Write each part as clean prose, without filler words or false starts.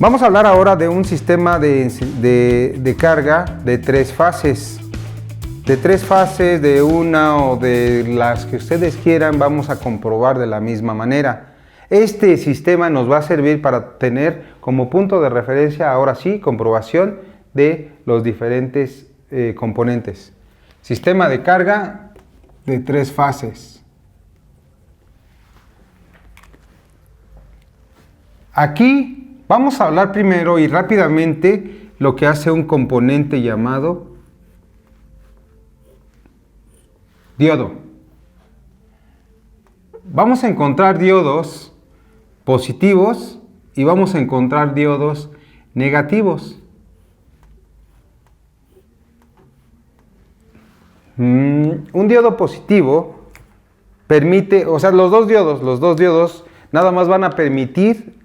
Vamos a hablar ahora de un sistema de carga de tres fases. De tres fases, de una o de las que ustedes quieran, vamos a comprobar de la misma manera. Este sistema nos va a servir para tener como punto de referencia, ahora sí, comprobación de los diferentes componentes. Sistema de carga de tres fases. Aquí vamos a hablar primero y rápidamente lo que hace un componente llamado diodo. Vamos a encontrar diodos positivos y vamos a encontrar diodos negativos. Un diodo positivo permite, o sea, los dos diodos nada más van a permitir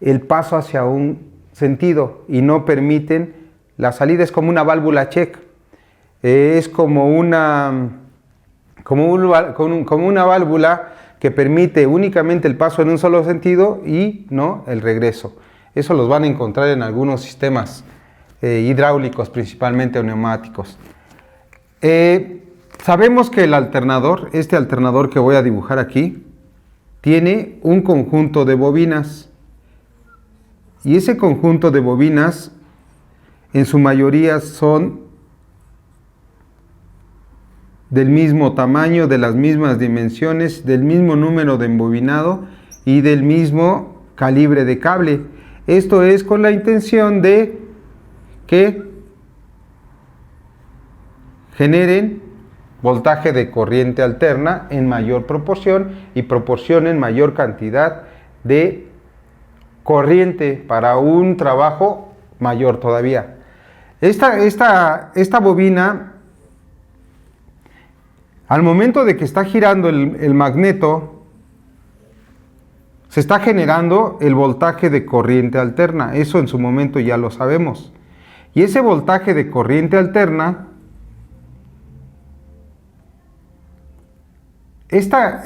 el paso hacia un sentido y no permiten la salida. Es como una válvula check, es como una válvula que permite únicamente el paso en un solo sentido y no el regreso. Eso los van a encontrar en algunos sistemas hidráulicos, principalmente o neumáticos. Sabemos que el alternador, este alternador que voy a dibujar aquí, tiene un conjunto de bobinas, y ese conjunto de bobinas en su mayoría son del mismo tamaño, de las mismas dimensiones, del mismo número de embobinado y del mismo calibre de cable. Esto es con la intención de que generen voltaje de corriente alterna en mayor proporción y proporcionen mayor cantidad de corriente para un trabajo mayor todavía. Esta bobina, al momento de que está girando el magneto, se está generando el voltaje de corriente alterna. Eso en su momento ya lo sabemos. Y ese voltaje de corriente alterna, esta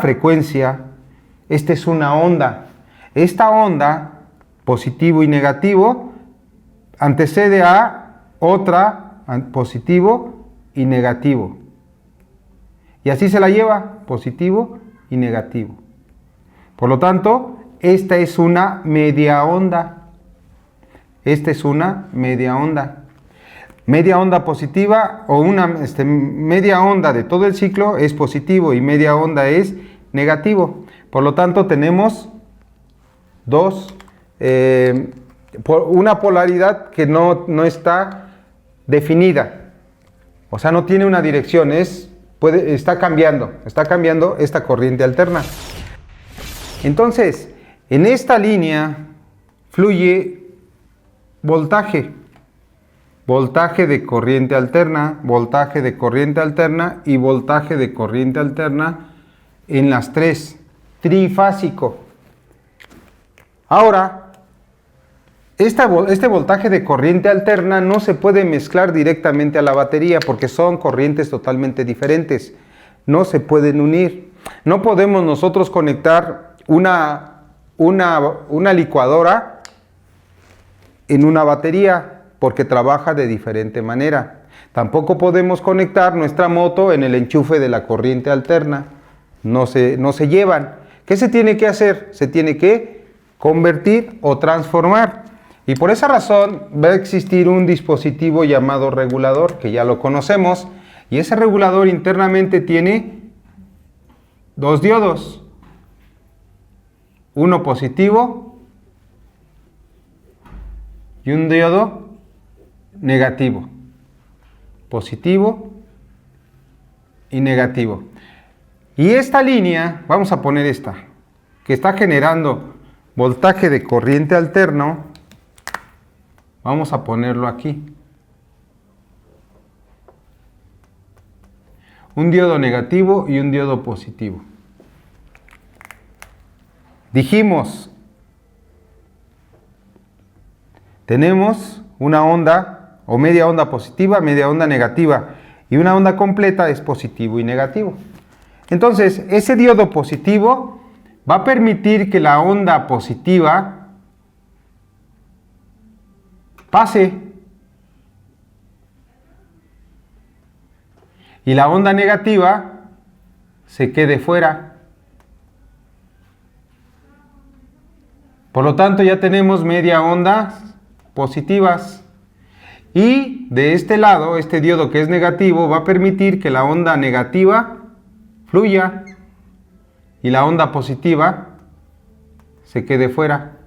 frecuencia, esta es una onda. Esta onda, positivo y negativo, antecede a otra, positivo y negativo. Y así se la lleva, positivo y negativo. Por lo tanto, esta es una media onda. Esta es una media onda. Media onda positiva o una media onda de todo el ciclo es positivo y media onda es negativo. Por lo tanto, tenemos una polaridad que no está definida. O sea, no tiene una dirección, está cambiando esta corriente alterna. Entonces, en esta línea fluye voltaje de corriente alterna, voltaje de corriente alterna y voltaje de corriente alterna en las tres, trifásico. Ahora, este voltaje de corriente alterna no se puede mezclar directamente a la batería porque son corrientes totalmente diferentes, no se pueden unir. No podemos nosotros conectar una licuadora en una batería, porque trabaja de diferente manera. Tampoco podemos conectar nuestra moto en el enchufe de la corriente alterna. No se llevan. ¿Qué se tiene que hacer? Se tiene que convertir o transformar. Y por esa razón va a existir un dispositivo llamado regulador, que ya lo conocemos. Y ese regulador internamente tiene dos diodos. Uno positivo y un diodo negativo, positivo y negativo. Y esta línea, vamos a poner esta, que está generando voltaje de corriente alterno, vamos a ponerlo aquí. Un diodo negativo y un diodo positivo. Dijimos, tenemos una onda o media onda positiva, media onda negativa, y una onda completa es positivo y negativo. Entonces, ese diodo positivo va a permitir que la onda positiva pase y la onda negativa se quede fuera. Por lo tanto, ya tenemos media ondas positivas. Y de este lado, este diodo que es negativo va a permitir que la onda negativa fluya y la onda positiva se quede fuera.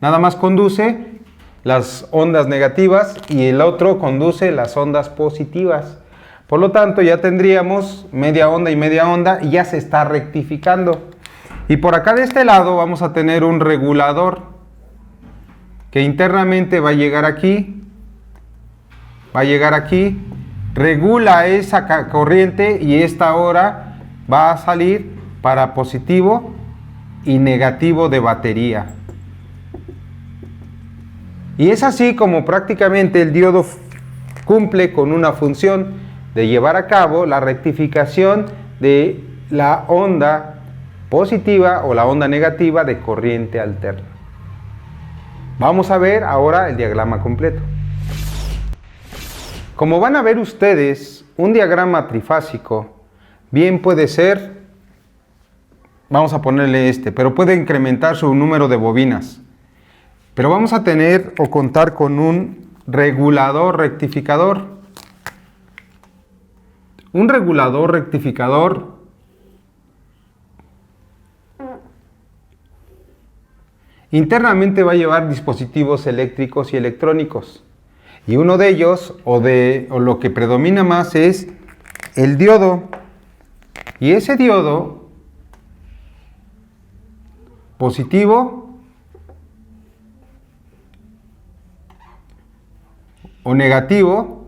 Nada más conduce las ondas negativas y el otro conduce las ondas positivas. Por lo tanto, ya tendríamos media onda y ya se está rectificando. Y por acá de este lado vamos a tener un regulador que internamente va a llegar aquí, regula esa corriente y esta hora va a salir para positivo y negativo de batería. Y es así como prácticamente el diodo cumple con una función de llevar a cabo la rectificación de la onda positiva o la onda negativa de corriente alterna. Vamos a ver ahora el diagrama completo. Como van a ver ustedes, un diagrama trifásico bien puede ser, vamos a ponerle pero puede incrementar su número de bobinas. Pero vamos a tener o contar con un regulador rectificador. Un regulador rectificador internamente va a llevar dispositivos eléctricos y electrónicos. Y uno de ellos, o lo que predomina más, es el diodo. Y ese diodo positivo o negativo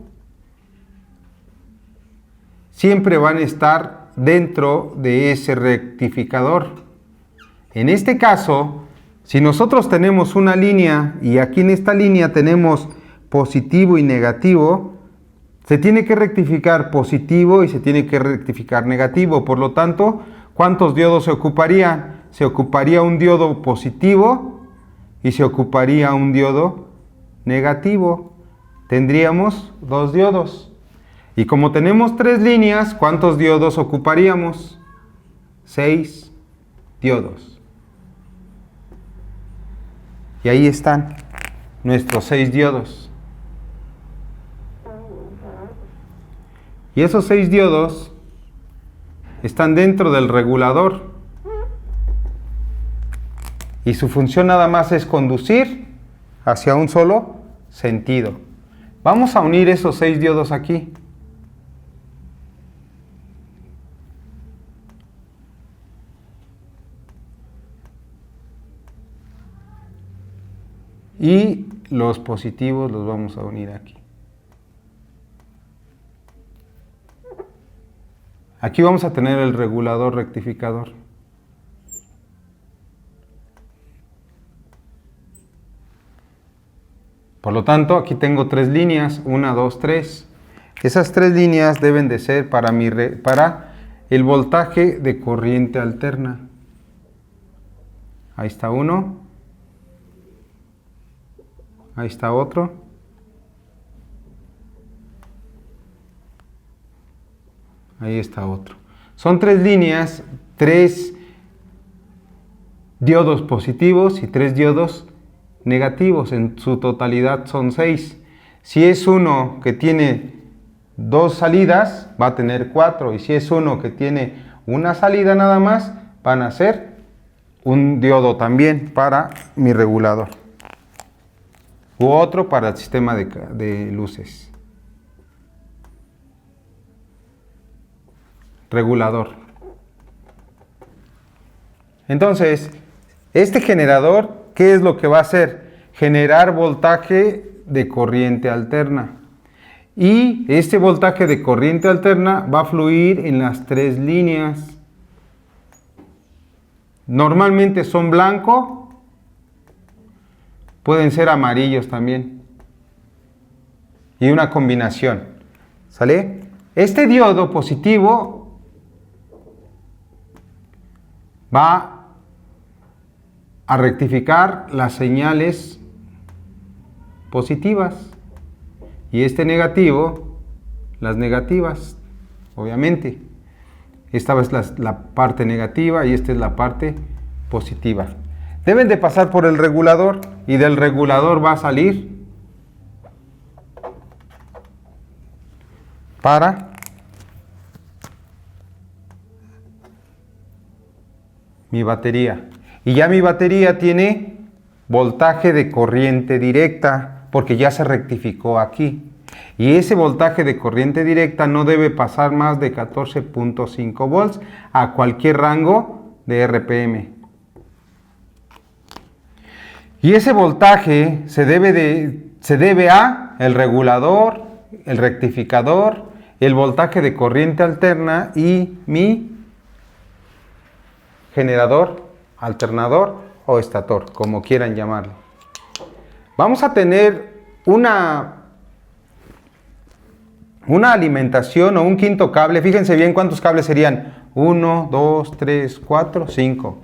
siempre van a estar dentro de ese rectificador. En este caso, si nosotros tenemos una línea y aquí en esta línea tenemos positivo y negativo, se tiene que rectificar positivo y se tiene que rectificar negativo. Por lo tanto, ¿cuántos diodos se ocuparían? Se ocuparía un diodo positivo y se ocuparía un diodo negativo. Tendríamos 2 diodos. Y como tenemos 3 líneas, ¿cuántos diodos ocuparíamos? 6 diodos. Y ahí están nuestros 6 diodos. Y esos 6 diodos están dentro del regulador. Y su función nada más es conducir hacia un solo sentido. Vamos a unir esos 6 diodos aquí. Y los positivos los vamos a unir aquí. Aquí vamos a tener el regulador rectificador. Por lo tanto, aquí tengo 3 líneas, 1, 2, 3. Esas 3 líneas deben de ser para el voltaje de corriente alterna. Ahí está uno. Ahí está otro. Ahí está otro. Son 3 líneas, 3 diodos positivos y 3 diodos negativos. En su totalidad son 6. Si es uno que tiene 2 salidas, va a tener 4. Y si es uno que tiene una salida nada más, van a ser un diodo también para mi regulador. U otro para el sistema de luces. Regulador. Entonces, este generador, ¿qué es lo que va a hacer? Generar voltaje de corriente alterna. Y este voltaje de corriente alterna va a fluir en las 3 líneas. Normalmente son blanco, pueden ser amarillos también. Y una combinación. ¿Sale? Este diodo positivo va a rectificar las señales positivas y este negativo, las negativas, obviamente. Esta es la parte negativa y esta es la parte positiva. Deben de pasar por el regulador y del regulador va a salir para mi batería. Y ya mi batería tiene voltaje de corriente directa porque ya se rectificó aquí. Y ese voltaje de corriente directa no debe pasar más de 14.5 volts a cualquier rango de RPM. Y ese voltaje se debe a el regulador, el rectificador, el voltaje de corriente alterna y mi generador, alternador o estator, como quieran llamarlo. Vamos a tener una alimentación o un quinto cable. Fíjense bien cuántos cables serían. 1, 2, 3, 4, 5.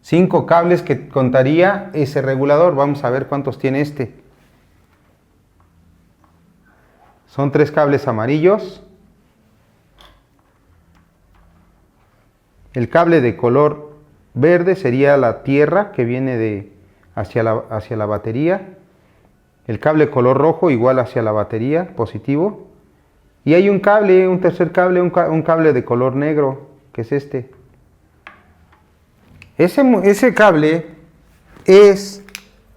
5 cables que contaría ese regulador. Vamos a ver cuántos tiene este. Son 3 cables amarillos. El cable de color verde sería la tierra que viene hacia la batería. El cable color rojo igual hacia la batería, positivo. Y hay un cable, un tercer cable, un cable de color negro, que es este. Ese cable es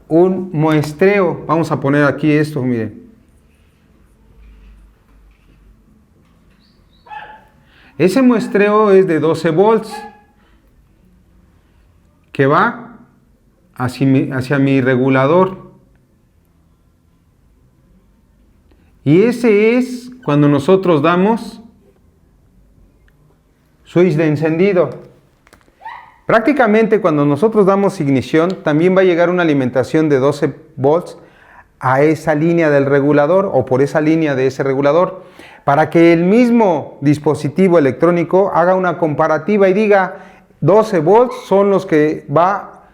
un muestreo. Vamos a poner aquí esto, miren. Ese muestreo es de 12 volts que va hacia mi regulador. Y ese es cuando nosotros damos switch de encendido. Prácticamente cuando nosotros damos ignición, también va a llegar una alimentación de 12 volts a esa línea del regulador o por esa línea de ese regulador, para que el mismo dispositivo electrónico haga una comparativa y diga 12 volts son los que va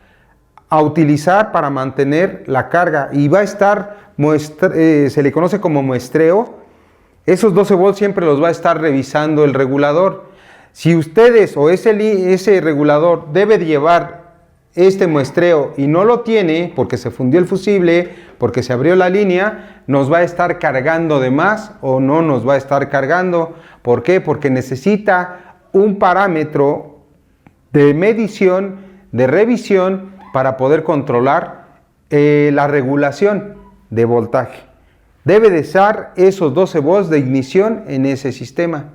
a utilizar para mantener la carga y va a estar, se le conoce como muestreo. Esos 12 volts siempre los va a estar revisando el regulador. Si ustedes o ese regulador debe de llevar este muestreo y no lo tiene porque se fundió el fusible, porque se abrió la línea, nos va a estar cargando de más o no nos va a estar cargando. ¿Por qué? Porque necesita un parámetro de medición, de revisión para poder controlar la regulación de voltaje. Debe de estar esos 12 volts de ignición en ese sistema.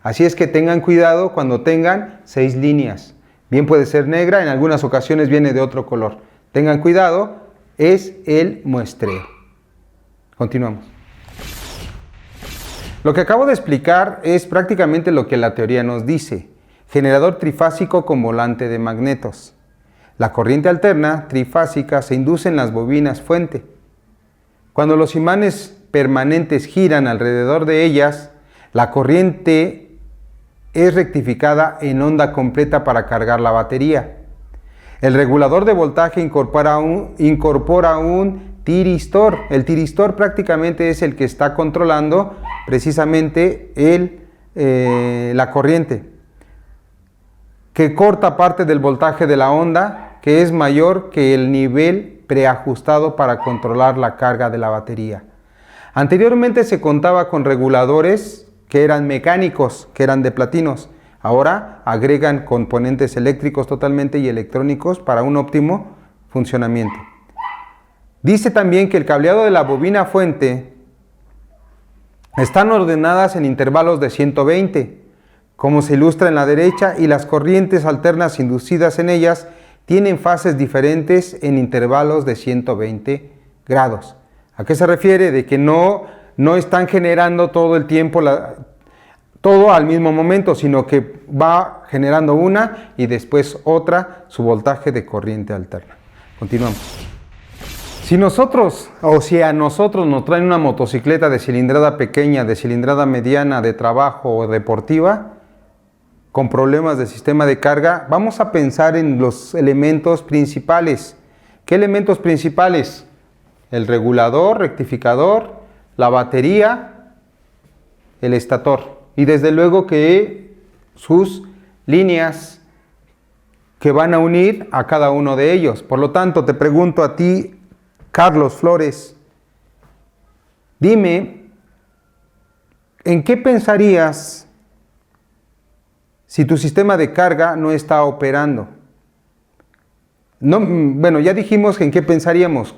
Así es que tengan cuidado cuando tengan 6 líneas. Bien puede ser negra, en algunas ocasiones viene de otro color. Tengan cuidado, es el muestreo. Continuamos. Lo que acabo de explicar es prácticamente lo que la teoría nos dice. Generador trifásico con volante de magnetos. La corriente alterna trifásica se induce en las bobinas fuente. Cuando los imanes permanentes giran alrededor de ellas, la corriente es rectificada en onda completa para cargar la batería. El regulador de voltaje incorpora un tiristor. El tiristor prácticamente es el que está controlando precisamente la corriente, que corta parte del voltaje de la onda, que es mayor que el nivel preajustado para controlar la carga de la batería. Anteriormente se contaba con reguladores que eran mecánicos, que eran de platinos. Ahora agregan componentes eléctricos totalmente y electrónicos para un óptimo funcionamiento. Dice también que el cableado de la bobina fuente están ordenadas en intervalos de 120, como se ilustra en la derecha, y las corrientes alternas inducidas en ellas tienen fases diferentes en intervalos de 120 grados. ¿A qué se refiere? De que no están generando todo el tiempo todo al mismo momento, sino que va generando una y después otra su voltaje de corriente alterna. Continuamos. Si a nosotros nos traen una motocicleta de cilindrada pequeña, de cilindrada mediana, de trabajo o deportiva, con problemas del sistema de carga, vamos a pensar en los elementos principales. ¿Qué elementos principales? El regulador, rectificador, la batería, el estator. Y desde luego que sus líneas que van a unir a cada uno de ellos. Por lo tanto, te pregunto a ti, Carlos Flores, dime, ¿en qué pensarías si tu sistema de carga no está operando? No, bueno, ya dijimos en qué pensaríamos.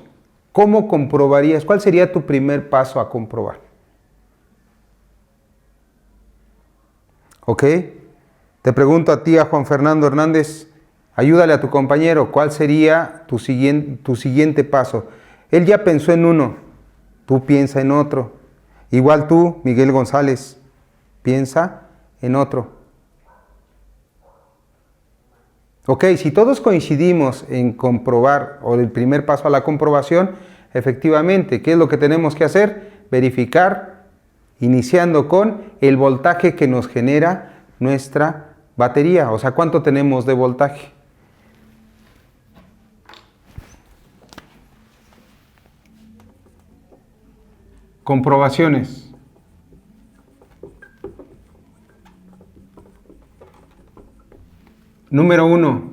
¿Cómo comprobarías? ¿Cuál sería tu primer paso a comprobar? ¿Ok? Te pregunto a ti, a Juan Fernando Hernández, ayúdale a tu compañero, ¿cuál sería tu siguiente paso? Él ya pensó en uno, tú piensa en otro. Igual tú, Miguel González, piensa en otro. Ok, si todos coincidimos en comprobar, o el primer paso a la comprobación, efectivamente, ¿qué es lo que tenemos que hacer? Verificar, iniciando con el voltaje que nos genera nuestra batería, o sea, ¿cuánto tenemos de voltaje? Comprobaciones. Número 1,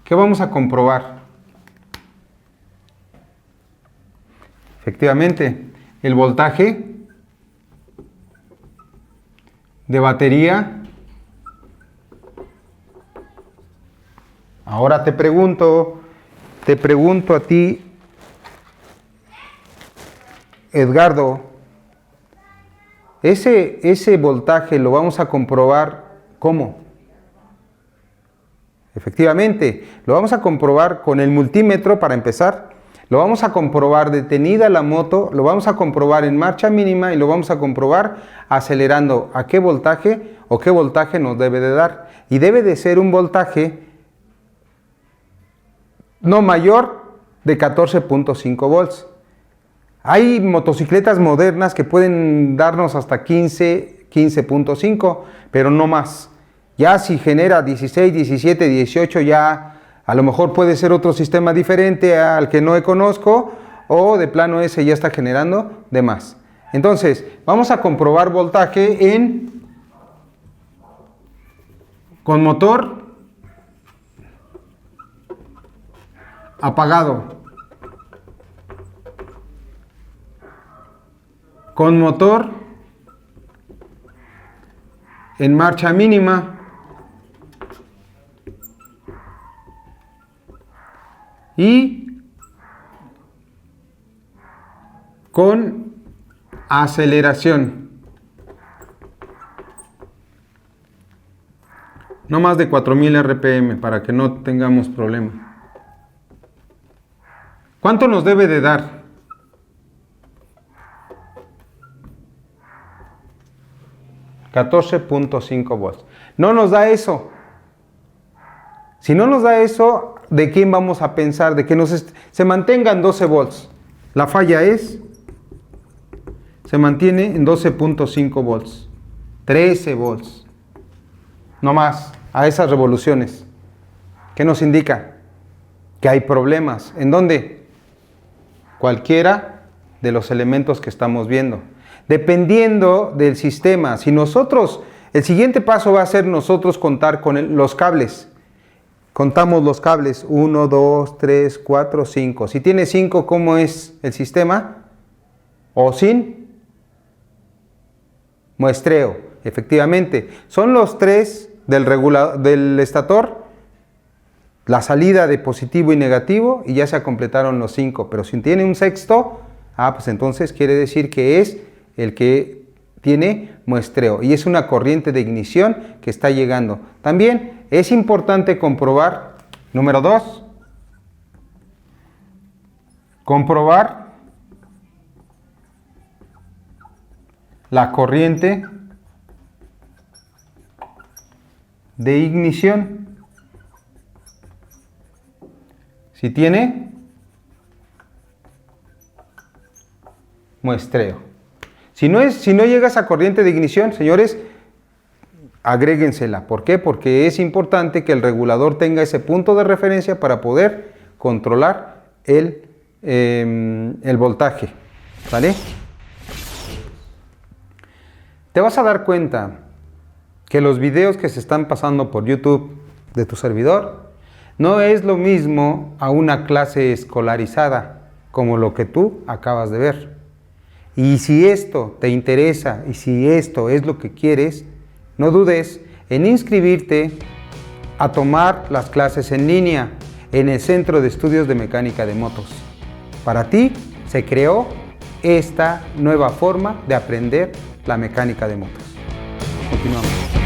¿qué vamos a comprobar? Efectivamente, el voltaje de batería. Ahora te pregunto a ti, Edgardo, ese voltaje lo vamos a comprobar ¿cómo? Efectivamente, lo vamos a comprobar con el multímetro para empezar, lo vamos a comprobar detenida la moto, lo vamos a comprobar en marcha mínima y lo vamos a comprobar acelerando a qué voltaje o qué voltaje nos debe de dar. Y debe de ser un voltaje no mayor de 14.5 volts. Hay motocicletas modernas que pueden darnos hasta 15.5, pero no más. Ya si genera 16, 17, 18, ya a lo mejor puede ser otro sistema diferente al que no conozco, o de plano ese ya está generando de más. Entonces, vamos a comprobar voltaje con motor apagado, con motor en marcha mínima y con aceleración. No más de 4000 RPM para que no tengamos problema. ¿Cuánto nos debe de dar? $14.5 volts. No nos da eso. Si no nos da eso, ¿de quién vamos a pensar? De que se mantengan 12 volts. La falla se mantiene en 12.5 volts. 13 volts. No más, a esas revoluciones. ¿Qué nos indica? Que hay problemas. ¿En dónde? Cualquiera de los elementos que estamos viendo. Dependiendo del sistema. Si nosotros, el siguiente paso va a ser nosotros contar con los cables. Contamos los cables, 1, 2, 3, 4, 5. Si tiene 5, ¿cómo es el sistema? O sin muestreo, efectivamente. Son los 3 del estator, la salida de positivo y negativo, y ya se completaron los 5. Pero si tiene un sexto, pues entonces quiere decir que es el que tiene muestreo. Y es una corriente de ignición que está llegando. También es importante comprobar, número 2, comprobar la corriente de ignición. Si tiene muestreo. Si no llega esa corriente de ignición, señores, agréguensela. ¿Por qué? Porque es importante que el regulador tenga ese punto de referencia para poder controlar el voltaje. ¿Vale? Te vas a dar cuenta que los videos que se están pasando por YouTube de tu servidor no es lo mismo a una clase escolarizada como lo que tú acabas de ver. Y si esto te interesa y si esto es lo que quieres, no dudes en inscribirte a tomar las clases en línea en el Centro de Estudios de Mecánica de Motos. Para ti se creó esta nueva forma de aprender la mecánica de motos. Continuamos.